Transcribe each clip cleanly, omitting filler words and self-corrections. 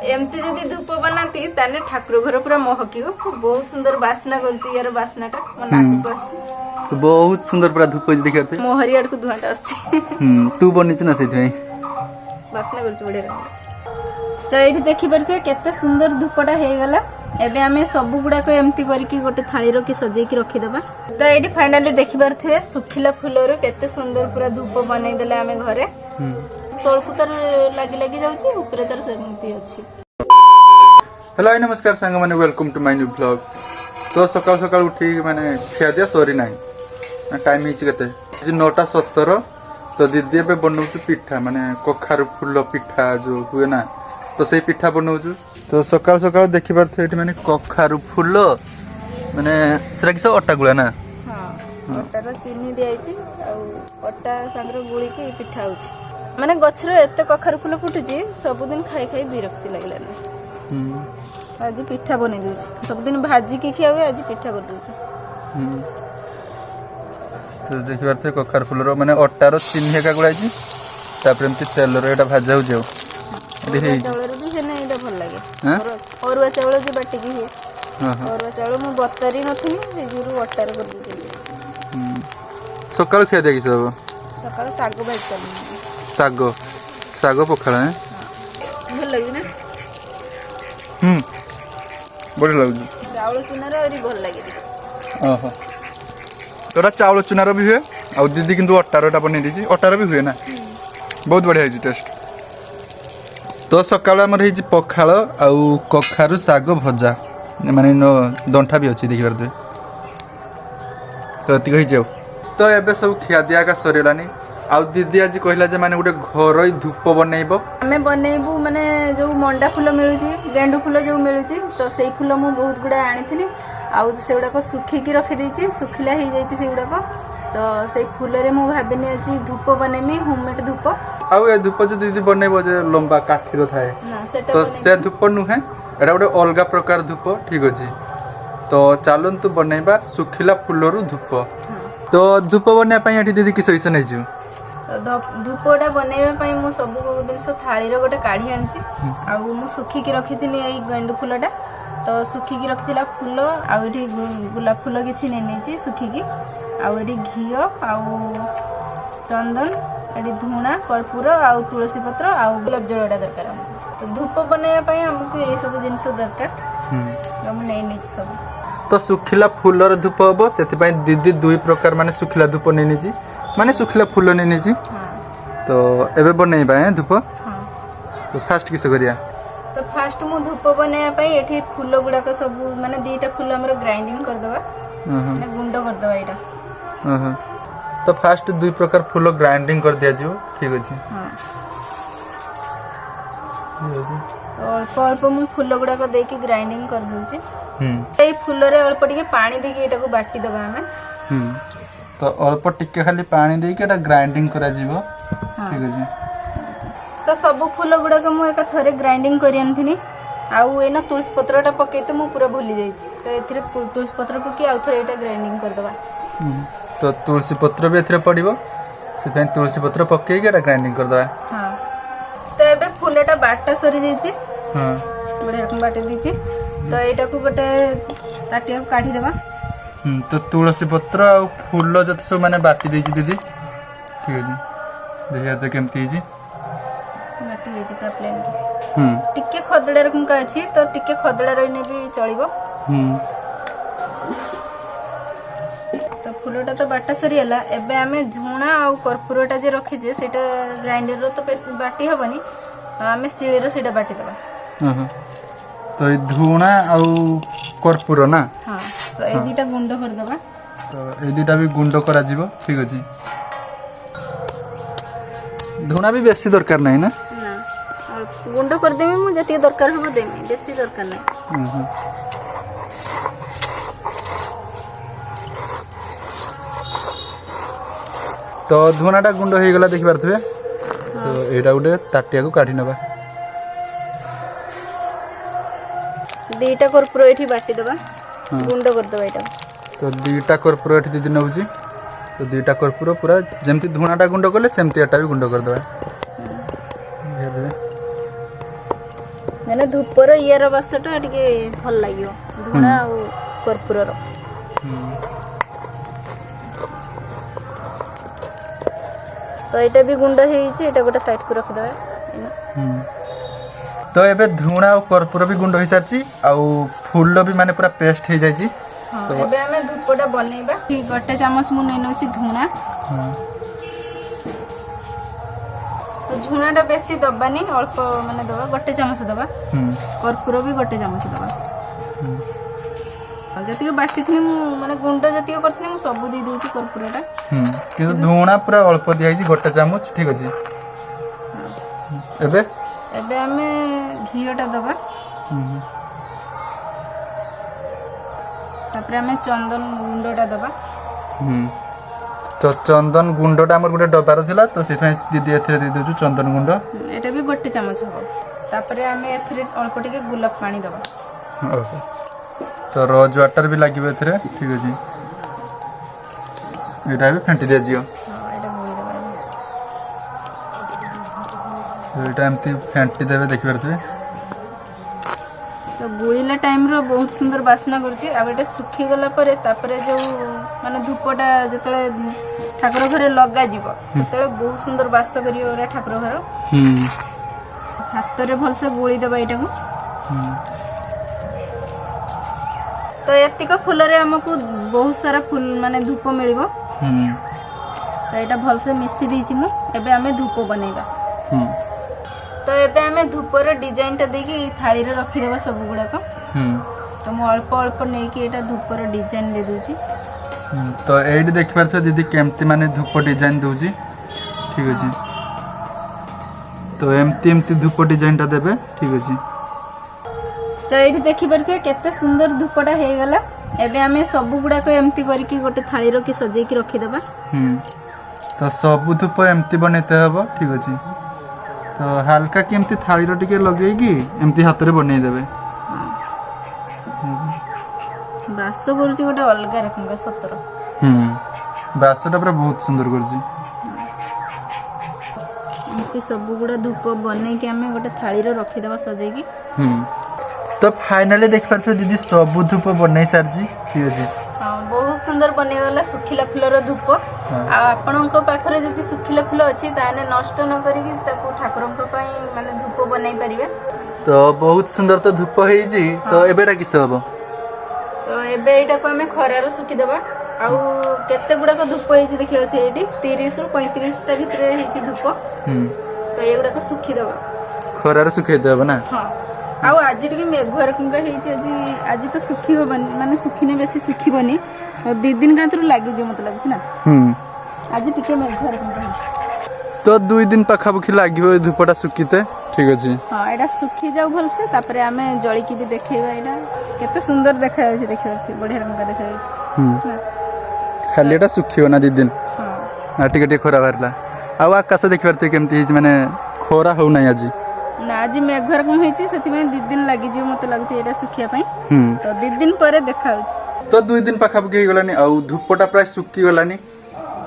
एमती जदि धूप बनाती ताने ठाकुर घर पूरा महकी हो बहुत सुंदर बास्ना करछि यार बास्नाटा मन नाक आछि बहुत सुंदर पूरा धूप देखते मोहरी आड़ को धुआटा आछि तू बनिछु ना सेथि बास्ना करछि बढ़िया तो एठी देखि परथे केते सुंदर धूपटा हे गला एबे आमे सब गुडा को एमती करके गोटे थाली रो की सजेई की रखी देबा तो एठी फाइनली देखि परथे सुखिला फूलरो केते सुंदर पूरा धूप बनै देले आमे घरे तळकु तर लागी लागी जाउछि ऊपर तर सेमती अछि। हेलो नमस्कार सांग माने welcome to my new blog. तो सकाल सकाल उठी माने खिया दिया सॉरी नाही टाइम हिच केते 9:17 तो दीदी एबे बनौछु पिठा माने कखारु फूल पिठा जो हुए ना तो सेही पिठा बनौछु। तो सकाल सकाल देखि परथे एठी माने कखारु फूल माने सेरा किस अट्टा गुला ना हां अट्टा रो चीनी दियाइछि आ अट्टा संगरो गुळी के पिठा होछि माने गछरो एते कखारु फूल फुटुछि सब दिन खाई खाई विरक्ति लागला ना आज पिठा बनै देछि सब दिन भाजी के खिया हुए आज पिठा कर देछि। तो देखि परथे कखारु फूल रो माने अट्टा रो चीनी हेका गुळाइछि तापर एमति तेल रो एटा भाजा हो जाऊ एठी चावल रो भी हेने एटा भल लागे औरवा चावल जे बाटी की हे औरवा चावल मु बतरी नथि से जुरु अट्टा रो कर देछि। सकाल खिया दे कि सब सकाल साग भाज करनी साग साग पखाल है भल लागे ना बढ़िया लगुच चावल चुना रे भल लागे ओहो तोरा चावल चुनार भी हुए आ दीदी किंतु अट्टारटा बनै दीची अट्टार भी हुए ना बहुत बढ़िया है टेस्ट। तो सकाळ हमर हे पखाल आउ कखारु साग भजा माने नो दंठा भी अछि देखि परदे तो कहि जाऊ। तो एबे सब खिया दिया का सरेलानी आउ दीदी आज कहला जे माने गुटे घरई धूप बनैबो हमें बनैबू माने जो मंडा फूल मिलुची गेंडू फूल जो मिलुची तो सेई फूल मु बहुत गुडा आनिथिनी आउ सेउडा को सुखी की रखि देछि सुखिला हे जाइछि सेउडा को तो सेई फूल रे मु भाबिनी अछि धूप बनैमी होममेड धूप आउ ए धूप जे दीदी बनैबो जे लंबा काठीरो थाए ना सेटा तो से धूप नुहे एटा गुटे अलगा प्रकार धूप ठीक अछि। तो चालंतु बनैबा सुखिला फूलरू धूप तो धूप बनै पई एठी दीदी किस हिस्सा नै छु धूपटा बनैबा पई मु सब जिनस थाली रो गोटे काढी आनछि आ मु सुखी की रखिथिनी एई गेंडू फूलटा तो सुखी की रखिथिला फूल आ एठी गुलाब फूल किछि नै नेछि सुखी की आ एठी घियो आ चंदन एठी धुणा कर्पूर आ तुलसी पत्र आ गुलाब जलटा दरकार तो धूप बनैबा पई हमकु ए सब जिनस दरकार हम नै नेछि सब। तो सुखिला फूलर धूप हबो सेति पई दीदी दुई प्रकार माने सुखिला धूप नै नेछि माने सुखिला फूल नै नेछि तो एबे बनैबा है धूप तो फास्ट किस करिया तो फास्ट मु धूप बनैया पई एठी फूल गुडा को सब माने दीटा फूल हमर ग्राइंडिंग कर देबा माने गुंड कर देबा एटा तो फास्ट दुई प्रकार फूल ग्राइंडिंग कर दिया जिवो ठीक अछि तो अल्प अल्प मु फूल गुडा को देके ग्राइंडिंग कर दोछि ए फूल रे अल्प टिके पानी देके एटा को बाटी देबा हमें तो अल्प टिके खाली पानी देके एटा ग्राइंडिंग करा जिवो ठीक अछि। तो सब फूल गुडा को मु एक थरे ग्राइंडिंग करि आनथिनी आउ एना तुलसी पत्रटा पकेते मु पूरा भूली जाई छी तो एथिरे तुलसी पत्र पकी आउ थरे एटा ग्राइंडिंग कर देबा तो तुलसी पत्र भी एथिरे पड़िबो से तुलसी पत्र पके के एटा ग्राइंडिंग कर देबा हां तो एबे फूलटा बाटा सरी जाई छी बढ़िया रकम बाटी दी छी तो एटा को गोटे ताटिया को काढी देबा तो तुलसी पत्र आ फूल जत सब माने बाटी देछि दीदी ठीक अछि देखिया त केमती हिजी बाटी हेछि पूरा प्लेन टिके खदड़ा रकम का अछि तो टिके खदड़ा रहने भी चलिबो तो फूलटा तो बाटा सरी हला एबे हमें झुणा आ कर्पूरटा जे रखि जे सेटा ग्राइंडर रो तो बाटी हबनी हमें सिली रो सेटा बाटी देबा तो ए धुणा आ कर्पूर ना हां तो ए दीटा गुंड कर देबा तो ए दीटा भी गुंड करा जिवो ठीक अछि। धुणा भी बेसी दरकार नाही ना गुंड कर देमी मु जति दरकार हो देमी बेसी दरकार नाही तो धुणाटा गुंड हो गला देखि पारथबे तो एटा गुटे ताटिया को काढी नबा दीटा कर्पूर एठी बाटी देबा गुंड कर देबा एटा तो दीटा कर्पूर एठी दीदी नउची तो दीटा कर्पूर पूरा जेमती धुणाटा गुंड करले सेमती एटा भी गुंड कर देबा ମାନେ ଧୂପର ଇଏର ବାସଟା ଟିକେ ଭଲ ଲାଗିବ ଧୂଣା ଆଉ କର୍ପୁରର। ତ ଏଇଟା ବି ଗୁଣ୍ଡ ହେଇଛି, ଏଇଟା ଗୋଟେ ସାଇଡକୁ ରଖିଦେବା। ତ ଏବେ ଧୂଣା ଆଉ କର୍ପୁର ବି ଗୁଣ୍ଡ ହେଇସାରିଛି, ଆଉ ଫୁଲ ବି ମାନେ ପୁରା ପେଷ୍ଟ ହେଇଯାଇଛି। ହଁ ଏବେ ଆମେ ଧୂପଟା ବନେଇବା। ଗୋଟେ ଚାମଚ ମୁଁ ନେଇ ନେଉଛି ଧୂଣା। ତ ଝୁଣାଟା ବେଶୀ ଦବାନି, ଅଳ୍ପ ମାନେ ଦବା, ଗୋଟେ ଚାମଚ ଦବା। କର୍ପୁର ବି ଗୋଟେ ଚାମଚ ଦବା। ଯେତିକି ବାଟିଥିଲି ମୁଁ ମାନେ ଗୁଣ୍ଡ ଯେତିକି କରିଥିଲି ମୁଁ ସବୁ ଦେଇ ଦଉଛି କର୍ପୁରଟା। କିନ୍ତୁ ଧୂଣା ପୁରା ଅଳ୍ପ ଦିଆହେଇଛି, ଗୋଟେ ଚାମଚ। ଠିକ ଅଛି। ଏବେ ଏବେ ଆମେ ଘିଅଟା ଦବା। ତାପରେ ଆମେ ଚନ୍ଦନ ଗୁଣ୍ଡଟା ଦବା। ତ ଚନ୍ଦନ ଗୁଣ୍ଡଟା ଆମର ଗୋଟେ ଡବାର ଥିଲା, ତ ସେଥିପାଇଁ ଦିଦି ଏଥିରେ ଦେଇ ଦଉଛୁ ଚନ୍ଦନ ଗୁଣ୍ଡ। ଏଟା ବି ଗୋଟେ ଚାମଚ ହବ। ତାପରେ ଆମେ ଏଥିରେ ଅଳ୍ପ ଟିକେ ଗୋଲାପ ପାଣି ଦବା। ତ ରୋଜ ୱାଟର ବି ଲାଗିବ ଏଥିରେ। ଠିକ ଅଛି। ଏଇଟା ବି ଫେଣ୍ଟି ଦିଆଯିବ। ଏଇଟା ଏମିତି ଫେଣ୍ଟି ଦେବେ, ଦେଖିପାରୁଥିବେ। ତ ଗୁଳିଲା ଟାଇମର ବହୁତ ସୁନ୍ଦର ବାସ୍ନା କରୁଛି। ଆଉ ଏଟା ଶୁଖିଗଲା ପରେ ତାପରେ ଯୋଉ ମାନେ ଧୂପଟା ଯେତେବେଳେ ଠାକୁର ଘରେ ଲଗାଯିବ ସେତେବେଳେ ବହୁତ ସୁନ୍ଦର ବାସ କରିବ ଏରା ଠାକୁର ଘର। ହାତରେ ଭଲସେ ଗୋଳି ଦେବା ଏଇଟାକୁ। ତ ଏତିକ ଫୁଲରେ ଆମକୁ ବହୁତ ସାରା ଫୁଲ ମାନେ ଧୂପ ମିଳିବ। ତ ଏଇଟା ଭଲସେ ମିଶି ଦେଇଛି ମୁଁ। ଏବେ ଆମେ ଧୂପ ବନେଇବା। ତ ଏବେ ଆମେ ଧୂପର ଡିଜାଇନଟା ଦେଇକି ଥାଳିରେ ରଖିଦେବା ସବୁ ଗୁଡାକ। ତ ମୁଁ ଅଳ୍ପ ଅଳ୍ପ ନେଇକି ଏଇଟା ଧୂପର ଡିଜାଇନ ଦେଇଦଉଛି। ତ ଏଇଠି ଦେଖିପାରୁଥିବେ ଦିଦି କେମିତି ମାନେ ଧୂପ ଡିଜାଇନ ଦଉଛି। ଠିକ ଅଛି। ତ ଏମିତି ଏମିତି ଧୂପ ଡିଜାଇନଟା ଦେବେ। ଠିକ ଅଛି। ତ ଏଇଠି ଦେଖିପାରୁଥିବେ କେତେ ସୁନ୍ଦର ଧୂପଟା ହେଇଗଲା। ଏବେ ଆମେ ସବୁ ଗୁଡାକ ଏମିତି କରିକି ଗୋଟେ ଥାଳିର କି ସଜେଇକି ରଖିଦେବା। ତ ସବୁ ଧୂପ ଏମିତି ବନେଇତେ ହବ। ଠିକ ଅଛି। ତ ହାଲକା କି ଏମିତି ଥାଳିର ଟିକେ ଲଗେଇକି ଏମିତି ହାତରେ ବନେଇଦେବେ। ବାସ କରୁଛି ଗୋଟେ ଅଲଗା ରକମ ସତର। ବାସଟା ପୁରା ବହୁତ ସୁନ୍ଦର କରୁଛି। ଏମିତି ସବୁ ଗୁଡା ଧୂପ ବନେଇକି ଆମେ ଗୋଟେ ଥାଳିରେ ରଖିଦେବା ସଜେଇକି। ତ ଫାଇନାଲି ଦେଖିପାରୁଥିବେ ଦିଦି ସବୁ ଧୂପ ବନେଇ ସାରିଛି। ଠିକ ଅଛି। ହଁ ବହୁତ ସୁନ୍ଦର ବନେଇଗଲା ଶୁଖିଲା ଫୁଲର ଧୂପ। ଆଉ ଆପଣଙ୍କ ପାଖରେ ଯଦି ଶୁଖିଲା ଫୁଲ ଅଛି ତାହେଲେ ନଷ୍ଟ ନ କରିକି ତାକୁ ଠାକୁରଙ୍କ ପାଇଁ ମାନେ ଧୂପ ବନେଇ ପାରିବେ। ତ ବହୁତ ସୁନ୍ଦର ତ ଧୂପ ହେଇଛି। ତ ଏବେଟା କିସ ହବ? ତ ଏବେ ଏଇଟାକୁ ଆମେ ଖରାରେ ଶୁଖିଦେବା। ଆଉ କେତେ ଗୁଡାକ ଧୂପ ହେଇଛି ଦେଖିପାରୁଥିବେ ଏଇଠି 30ରୁ 35ଟା ଭିତରେ ହେଇଛି ଧୂପ। ତ ଏଇଗୁଡାକ ଶୁଖିଦେବା। ଖରାରେ ଶୁଖେଇଦେବ ନା? ହଁ। ଆଉ ଆଜି ଟିକେ ମେଘୁଆ ରକମକା ହେଇଛି। ଆଜି ତ ଶୁଖି ହବନି, ମାନେ ଶୁଖିନେ ବେଶୀ ଶୁଖିବନି। 2 ଦିନ କାନ୍ତରୁ ଲାଗିଯିବ ମତେ ଲାଗୁଛି ନା। ଆଜି ଟିକେ ମେଘୁଆ ରକମକା ହେଇଛି। ତ 2 ଦିନ ପାଖାପାଖି ଲାଗିବ ଏଇ ଧୂପଟା ଶୁଖିତେ। ଠିକ ଅଛି। ହଁ ଏଇଟା ଶୁଖି ଯାଉ ଭଲସେ, ତାପରେ ଆମେ ଜଳିକି ବି ଦେଖେଇବା। ଏଇଟା କେତେ ସୁନ୍ଦର ଦେଖାଯାଉଛି ଦେଖିପାରୁଥିବେ, ବଢିଆ ରକମକା ଦେଖାଯାଉଛି। ଖାଲି ଏଟା ଶୁଖିବ ନା 2 ଦିନ। ଟିକେ ଟିକେ ଖରା ବାହାରିଲା। ଆଉ ଆକାଶ ଦେଖିପାରୁଥିବେ କେମିତି ହେଇଛି, ମାନେ ଖରା ହଉନାହିଁ ଆଜି। ନା ଆଜି ମେଘୁଆ ରକମ ହେଇଛି, ସେଥିପାଇଁ 2 ଦିନ ଲାଗିଯିବ ମତେ ଲାଗୁଛି ଏଇଟା ଶୁଖିବା ପାଇଁ। ତ 2 ଦିନ ପରେ ଦେଖାଯାଉଛି। ତ 2 ଦିନ ପାଖାପାଖି ହେଇଗଲାନି, ଆଉ ଧୂପଟା ପ୍ରାୟ ଶୁଖିଗଲାନି।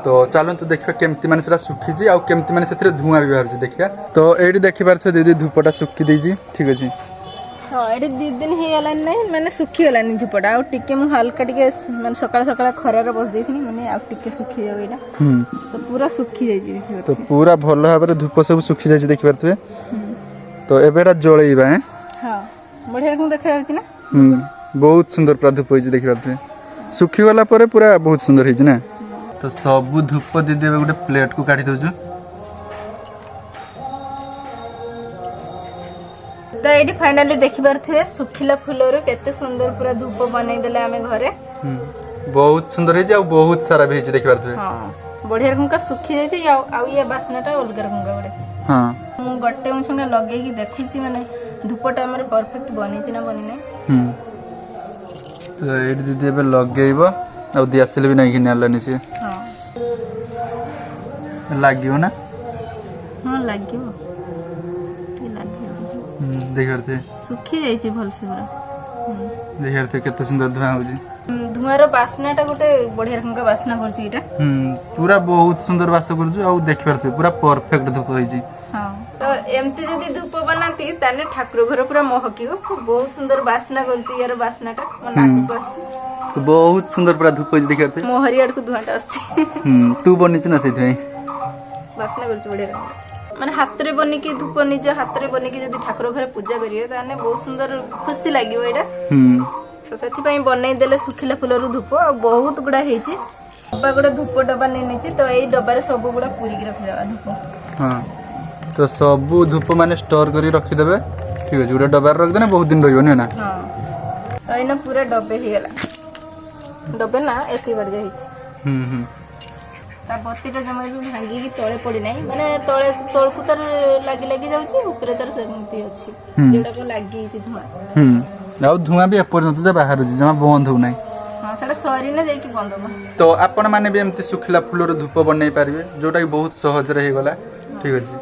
ତ ଚାଲନ୍ତୁ ଦେଖିବା କେମିତି ମାନେ ସେଟା ଶୁଖିଛି, ଆଉ କେମିତି ମାନେ ସେଥିରେ ଧୂଆଁ ବି ବାହାରୁଛି ଦେଖିବା। ତ ଏଇଠି ଦେଖିପାରୁଥିବେ ଦିଦି ଧୂପଟା ଶୁଖି ଦେଇଛି। ଠିକ ଅଛି। ହଁ ଏଠି 2 ଦିନ ହେଇଗଲାନି, ନାଇଁ ମାନେ ଶୁଖିଗଲାନି ଧୂପଟା। ଆଉ ଟିକେ ମୁଁ ହାଲକା ଟିକେ ମାନେ ସକାଳ ସକାଳ ଖରାରେ ବସି ଦେଇଥିଲି, ମାନେ ଆଉ ଟିକେ ଶୁଖିଯାଉ ଏଇଟା। ତ ପୁରା ଶୁଖି ଯାଇଛି ଦେଖିପାରୁଥିବେ। ତ ପୁରା ଭଲ ଭାବରେ ଧୂପ ସବୁ ଶୁଖି ଯାଇଛି ଦେଖିପାରୁଥିବେ। ତ ଏବେ ଏଟା ଜଳେଇବା। ହଁ ବଢିଆ ରକମ ଦେଖାଯାଉଛି ନା? ବହୁତ ସୁନ୍ଦର ପୁରା ଧୂପ ହେଇଛି ଦେଖିପାରୁଥିବେ। ଶୁଖିଗଲା ପରେ ପୁରା ବହୁତ ସୁନ୍ଦର ହେଇଛି ନା? ତ ସବୁ ଧୂପ ଦିଦି ଏବେ ଗୋଟେ ପ୍ଲେଟକୁ କାଢି ଦଉଛୁ। ତ ଏଇଠି ଫାଇନାଲି ଦେଖିପାରୁଥିବେ ଶୁଖିଲା ଫୁଲରୁ କେତେ ସୁନ୍ଦର ପୁରା ଧୂପ ବନେଇଦେଲେ ଆମେ ଘରେ। ବହୁତ ସୁନ୍ଦର ହେଇଛି, ଆଉ ବହୁତ ସାରା ବି ହେଇଛି ଦେଖିପାରୁଥିବେ। ହଁ ବଢିଆ ରକମ ଶୁଖି ଯାଇଛି। ଆଉ ଇଏ ବାସ୍ନାଟା ଅଲଗା ରକମ ଗୋଟେ। ମୁଁ ଗୋଟେ ସଙ୍ଗେ ଲଗେଇକି ଦେଖୁଛି, ମାନେ ଧୂପଟା ଆମର ପରଫେକ୍ଟ ବନେଇଛି ନା ବନି ନାହିଁ। ତ ଏଇଠି ଦିଦି ଏବେ ଲଗେଇବ, ଆଉ ଦିଆସିଲି ବି ନେଇକି ନେଲାନି ସିଏ। ଲାଗିବ ନା? ହଁ ଲାଗିବ, ଟିକେ ଲାଗିବ। ଦେଖିପାରୁଥିବେ ଶୁଖି ଯାଇଛି ଭଲସେ ପୁରା। देखिए केते सुंदर धुआं होजी धुआर बास्नाटा गोटे बढ़िया रकम बास्ना करछि एटा पूरा बहुत सुंदर बास करछु आ देखि परथे पूरा परफेक्ट धूप होईजी हां तो एमती जदी धूप बनाती ताने ठाकुर घर पूरा महकियो बहुत सुंदर बास्ना करछि यार बास्नाटा मन नाक पसछि तो बहुत सुंदर पूरा धूप होईजी देखि परथे मोहरी आड़ को धुआटा आछि तू बनिछ ना सेथि बास्ना करछि बढ़िया रकम माने हाथ रे बनी की धूप निज हाथ रे बनी की जदी ठाकुर घर पूजा करियो ताने बहुत सुंदर खुशी लागियो एटा तो से बनई देले सुखिला फुलर धूप आ बहुत गुड़ा ହେଇଛି डब्बा गुड़ा धूप डब्बा नहीं नीचे तो यही डब्बारे सब गुड़ा पूरी की रखी देबा धूप हां तो सब धूप माने स्टोर करी रखी देबे ठीक अछि गुड़ा डब्बा रख देना बहुत दिन रहियो ना हां तो इना पूरा डब्बे ही गेला डब्बे ना एती बढ़ जाई छी ता बत्तीटा जमा भी भांगी की तळे पड़ी नाही माने तळे तळकु तर लागी लागी जाउची ऊपर तर सेमती अछि जेडा को लागी छी धुआं आउ धुआं भी एपर्यंत जे बाहर जी जमा बंद हो नाही हां सेडा सरी ना जाई की बंद हो तो आपण माने भी एमती सुखिला फुलर धूप बनई पारिबे जोटा कि बहुत सहज रे हे गला ठीक अछि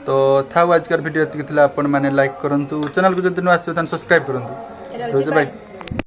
तो थाउ आजकर वीडियो एतिक थिला आपण माने लाइक करंतु चैनल को जदि न आस्तु तन सब्सक्राइब करंतु बाय।